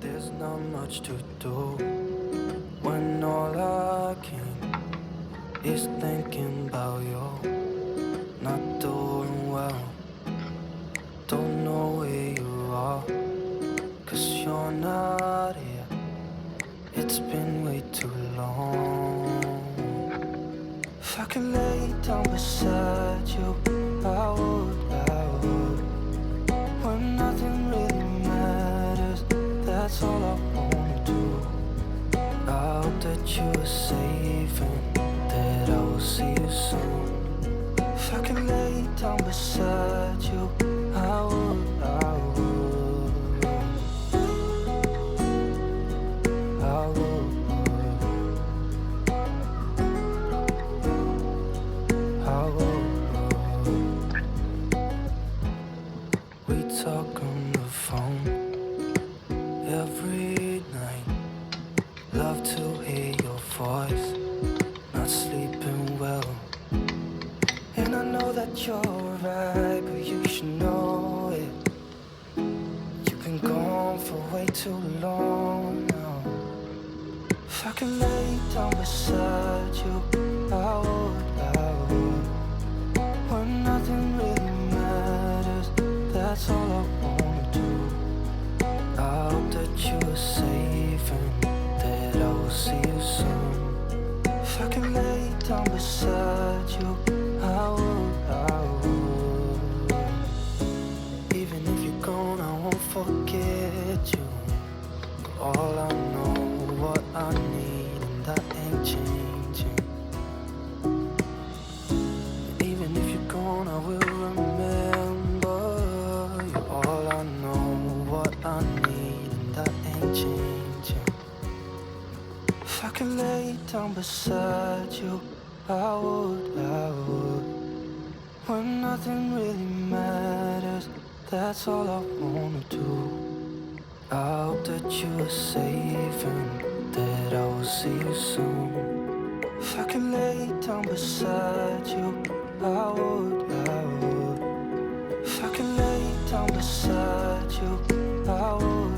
There's not much to do when all I can is thinking about you. Not doing well, don't know where you are, 'cause you're not here. It's been way too long. If I could lay down beside you, I would. When nothing really matters, that's all I wanna do. I hope that you are safe and that I will see you soon. If I could lay down beside you, I would. We talk on the phone every night. Love to hear your voice. Not sleeping well, and I know that you're right, but you should know it. You've been gone for way too long now. If I could lay down beside you, I would. When nothing really matters, that's all I wanna do. I hope that you are safe and that I will see you soon. If I can lay down beside you, I would. Even if you're gone, I won't forget you. All I know, what I need, and that ain't changing. Even if you're gone, I will remember you. All I know, what I need, and that ain't changing. If I could lay down beside you, I would. When nothing really matters, that's all I wanna do. I hope that you are safe and that I will see you soon. If I could lay down beside you, I would. If I could lay down beside you, I would.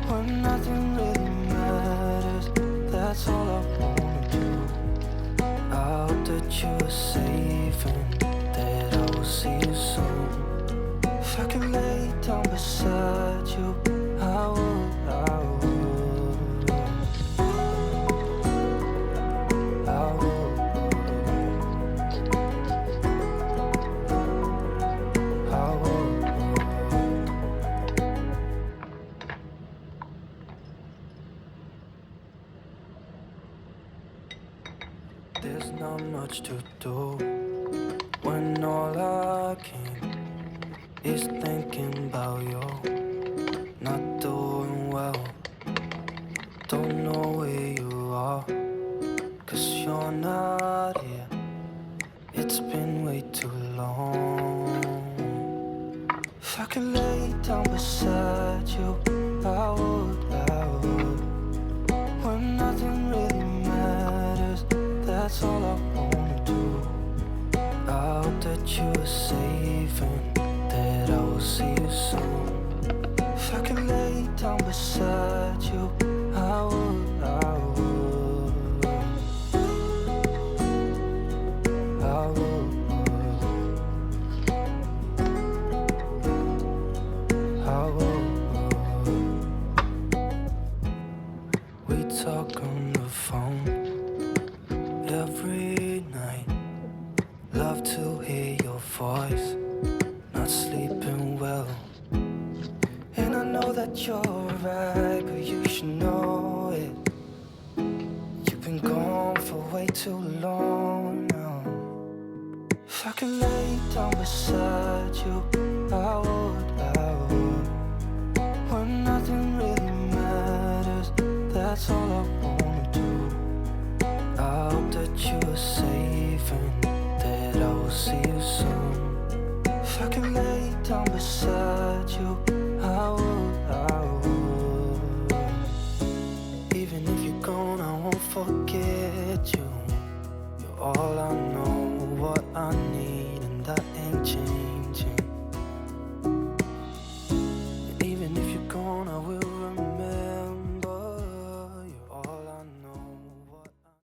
When nothing really matters, that's all I wanna do. I hope that you are safe and that I will see you soon. If I could lay down beside you, I would. There's not much to do when all I can is thinking about you. Not doing well, don't know where you are, 'cause you're not here. It's been way too long. If I could lay down beside you, I would. When nothing really matters, that's all I wanna do. I hope that you are safe and that I will see you soon. If I could lay down beside you, I would. We talk on the phone every night. Love to hear your voice. Not sleeping well, and I know that you're right, but you should know it. You've been gone for way too long now. If I could lay down beside you, I would. When nothing really matters, that's all